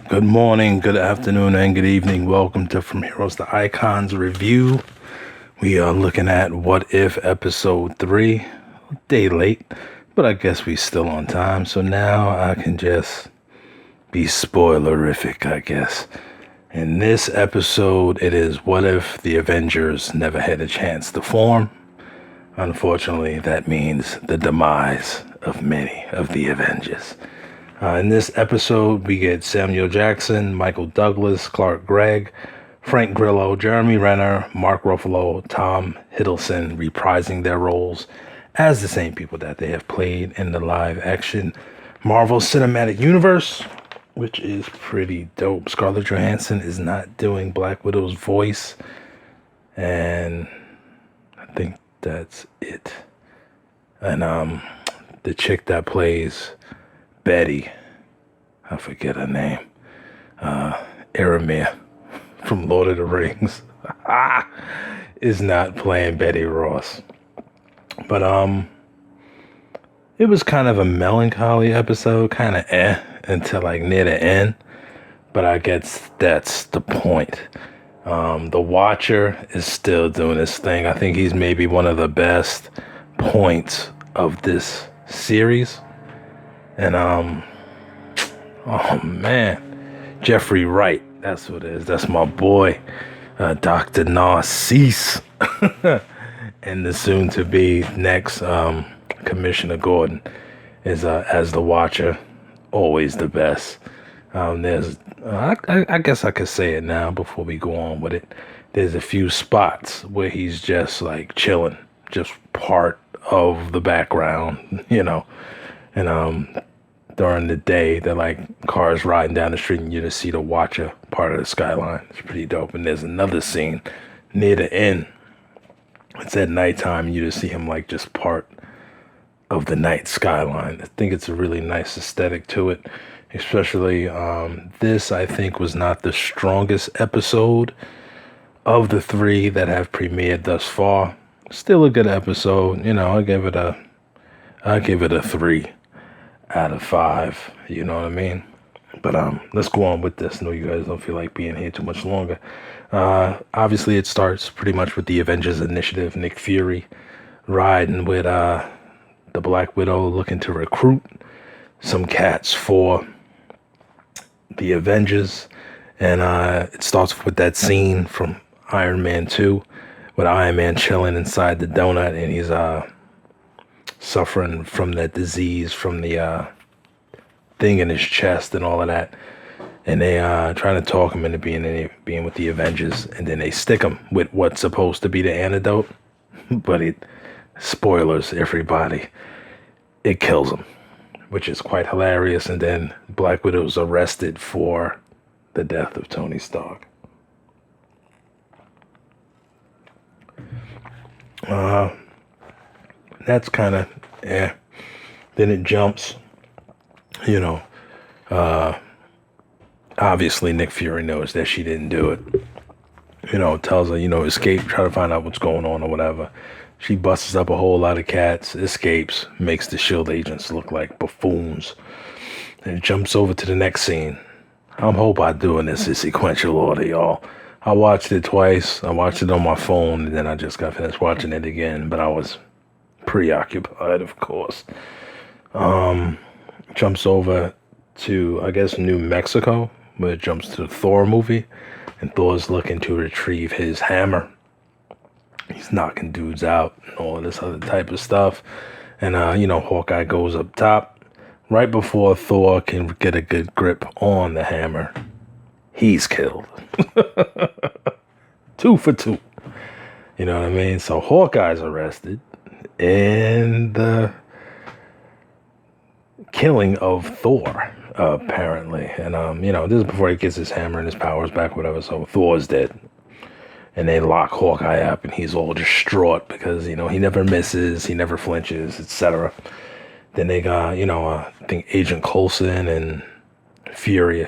Good morning, good afternoon, and good evening. Welcome to From Heroes to Icons review. We are looking at What If episode 3. A day late, but I guess we still on time. So now I can just be spoilerific, I guess. In this episode, it is what if the Avengers never had a chance to form? Unfortunately, that means the demise of many of the Avengers. In this episode, we get Samuel Jackson, Michael Douglas, Clark Gregg, Frank Grillo, Jeremy Renner, Mark Ruffalo, Tom Hiddleston reprising their roles as the same people that they have played in the live-action Marvel Cinematic Universe, which is pretty dope. Scarlett Johansson is not doing Black Widow's voice, and I think that's it. And the chick that plays Betty, I forget her name, Aramir from Lord of the Rings, is not playing Betty Ross. But it was kind of a melancholy episode, kind of until like near the end. But I guess that's the point. The Watcher is still doing his thing. I think he's maybe one of the best points of this series. And oh man, Jeffrey Wright, that's what it is. That's my boy, Dr. Narcisse, and the soon-to-be next Commissioner Gordon is as the Watcher, always the best. I guess I could say it now before we go on with it. There's a few spots where he's just like chilling, just part of the background, and during the day, they're like cars riding down the street and you just see the Watcher part of the skyline. It's pretty dope. And there's another scene near the end. It's at nighttime and you just see him like just part of the night skyline. I think it's a really nice aesthetic to it. Especially this, I think, was not the strongest episode of the 3 that have premiered thus far. Still a good episode. I'll give it a 3 out of 5, you know what I mean? But let's go on with this. I know you guys don't feel like being here too much longer. Obviously, it starts pretty much with the Avengers Initiative. Nick Fury riding with the Black Widow, looking to recruit some cats for the Avengers. And it starts with that scene from Iron Man 2 with Iron Man chilling inside the donut, and he's suffering from that disease, from the thing in his chest and all of that. And they trying to talk him into being with the Avengers, and then they stick him with what's supposed to be the antidote. But spoilers, everybody, it kills him, which is quite hilarious. And then Black Widow's arrested for the death of Tony Stark. That's kind of, Then it jumps, obviously Nick Fury knows that she didn't do it. Tells her, escape, try to find out what's going on or whatever. She busts up a whole lot of cats, escapes, makes the S.H.I.E.L.D. agents look like buffoons, and jumps over to the next scene. I hope I'm doing this in sequential order, y'all. I watched it twice. I watched it on my phone, and then I just got finished watching it again, but I was preoccupied, of course. Jumps over to, I guess, New Mexico, where it jumps to the Thor movie, and Thor's looking to retrieve his hammer. He's knocking dudes out and all this other type of stuff. And, Hawkeye goes up top. Right before Thor can get a good grip on the hammer, he's killed. 2 for 2. You know what I mean? So Hawkeye's arrested. And the killing of Thor, apparently. And, this is before he gets his hammer and his powers back, whatever. So Thor's dead. And they lock Hawkeye up, and he's all distraught because, he never misses, he never flinches, etc. Then they got, I think Agent Coulson and Fury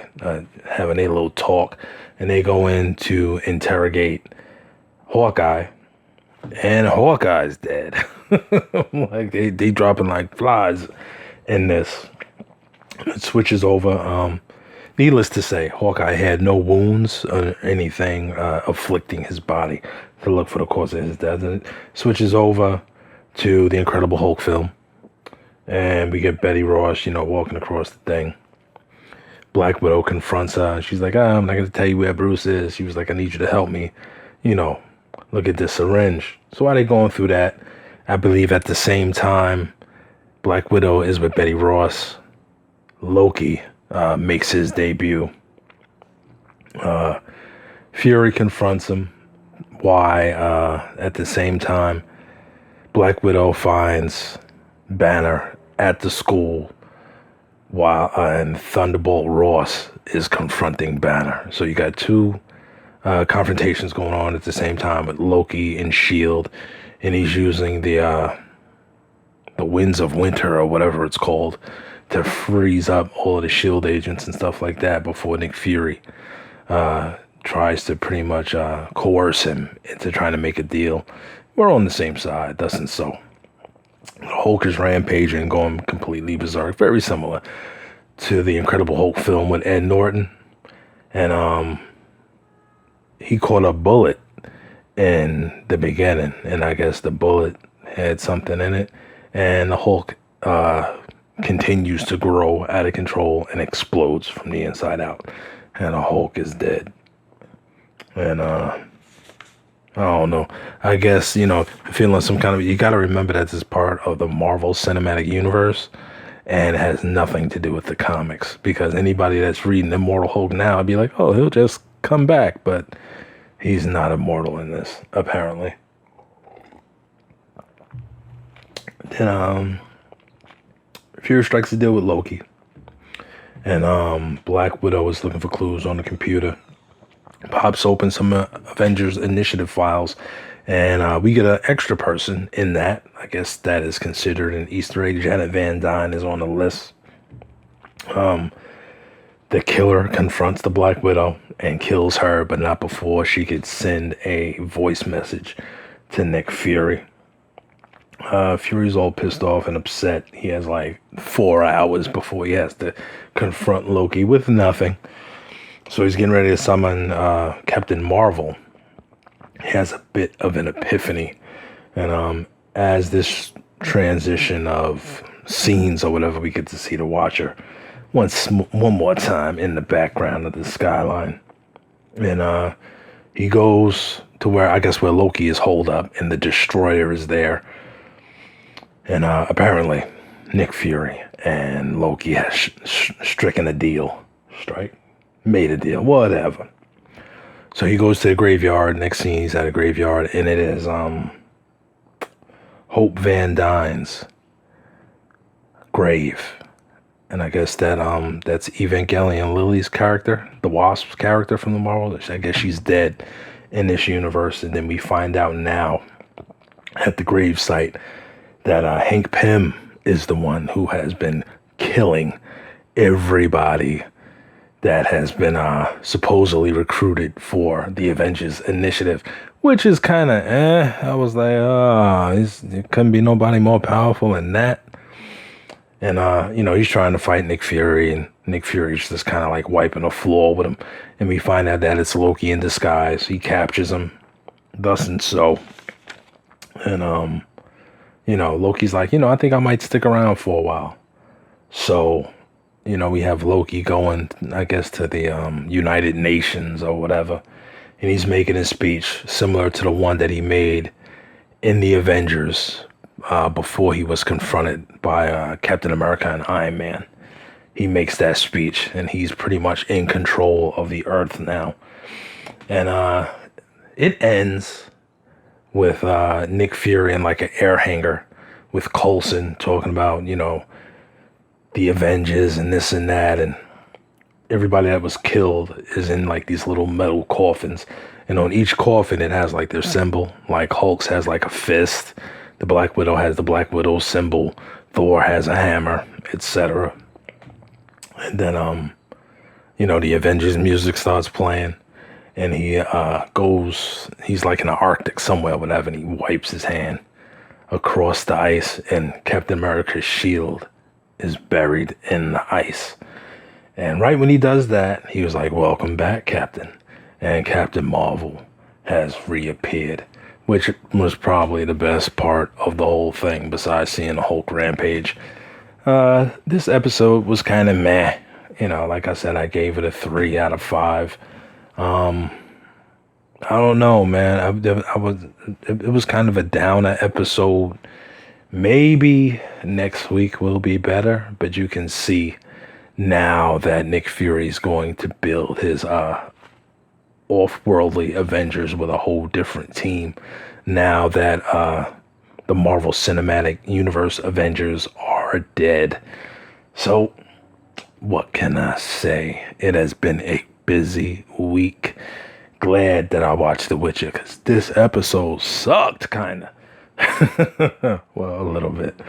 having a little talk, and they go in to interrogate Hawkeye, and Hawkeye's dead. Like they dropping like flies in this. It switches over. Needless to say, Hawkeye had no wounds or anything afflicting his body to look for the cause of his death. And it switches over to the Incredible Hulk film. And we get Betty Ross, walking across the thing. Black Widow confronts her. She's like, I'm not going to tell you where Bruce is. She was like, I need you to help me, look at this syringe. So while they're going through that, I believe at the same time, Black Widow is with Betty Ross. Loki makes his debut. Fury confronts him. Why? At the same time, Black Widow finds Banner at the school while and Thunderbolt Ross is confronting Banner. So you got two confrontations going on at the same time with Loki and S.H.I.E.L.D. And he's using the Winds of Winter or whatever it's called to freeze up all of the S.H.I.E.L.D. agents and stuff like that before Nick Fury tries to pretty much coerce him into trying to make a deal. We're on the same side, doesn't so. Hulk is rampaging, going completely berserk, very similar to the Incredible Hulk film with Ed Norton. And he caught a bullet in the beginning, and I guess the bullet had something in it, and the Hulk continues to grow out of control and explodes from the inside out, and the Hulk is dead. And I don't know. I guess, feeling some kind of... You got to remember that this is part of the Marvel Cinematic Universe, and it has nothing to do with the comics. Because anybody that's reading Immortal Hulk now would be like, oh, he'll just come back. But he's not immortal in this, apparently. Then, Fury strikes a deal with Loki. And Black Widow is looking for clues on the computer. Pops open some Avengers Initiative files, and we get an extra person in that. I guess that is considered an Easter egg. Janet Van Dyne is on the list. The killer confronts the Black Widow and kills her, but not before she could send a voice message to Nick Fury. Fury's all pissed off and upset. He has like 4 hours before he has to confront Loki with nothing. So he's getting ready to summon Captain Marvel. He has a bit of an epiphany. And as this transition of scenes or whatever, we get to see the Watcher one more time in the background of the skyline. And he goes to where Loki is holed up, and the Destroyer is there. And apparently Nick Fury and Loki has stricken a deal. Made a deal, whatever. So he goes to the graveyard. Next scene, he's at a graveyard, and it is Hope Van Dyne's grave. And I guess that's Evangelion Lily's character, the Wasp's character from the Marvel. I guess she's dead in this universe. And then we find out now at the gravesite that Hank Pym is the one who has been killing everybody that has been supposedly recruited for the Avengers Initiative, which is kind of I was like, there couldn't be nobody more powerful than that. And, he's trying to fight Nick Fury, and Nick Fury's just kind of like wiping the floor with him. And we find out that it's Loki in disguise. He captures him, thus and so. And, Loki's like, I think I might stick around for a while. So... we have Loki going, I guess, to the United Nations or whatever. And he's making a speech similar to the one that he made in the Avengers before he was confronted by Captain America and Iron Man. He makes that speech, and he's pretty much in control of the Earth now. And it ends with Nick Fury in like an air hangar with Coulson talking about, the Avengers and this and that, and everybody that was killed is in like these little metal coffins, and on each coffin it has like their symbol. Like Hulk's has like a fist, the Black Widow has the Black Widow symbol, Thor has a hammer, etc. And then the Avengers music starts playing, and he he's like in the Arctic somewhere, whatever, and he wipes his hand across the ice, and Captain America's shield is buried in the ice. And right when he does that, he was like, "Welcome back, Captain." And Captain Marvel has reappeared, which was probably the best part of the whole thing, besides seeing the Hulk rampage. This episode was kind of meh. Like I said, I gave it a 3 out of 5. I don't know, man. It was kind of a downer episode. Maybe next week will be better, but you can see now that Nick Fury's going to build his off-worldly Avengers with a whole different team. Now that the Marvel Cinematic Universe Avengers are dead. So, what can I say? It has been a busy week. Glad that I watched The Witcher, because this episode sucked, kind of. Well, a little bit.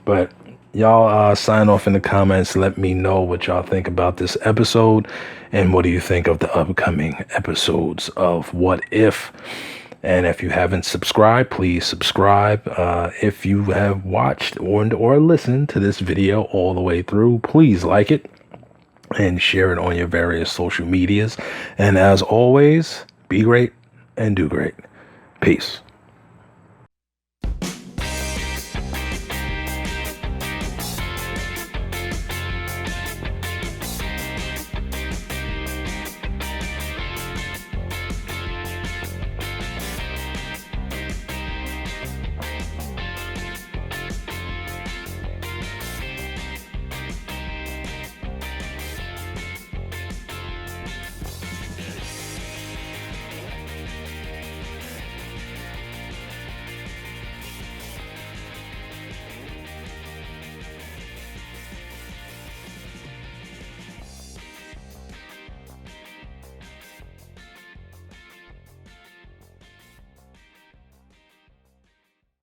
But y'all sign off in the comments. Let me know what y'all think about this episode. And what do you think of the upcoming episodes of What If? And if you haven't subscribed, please subscribe. If you have watched or listened to this video all the way through, please like it and share it on your various social medias. And as always, be great and do great. Peace.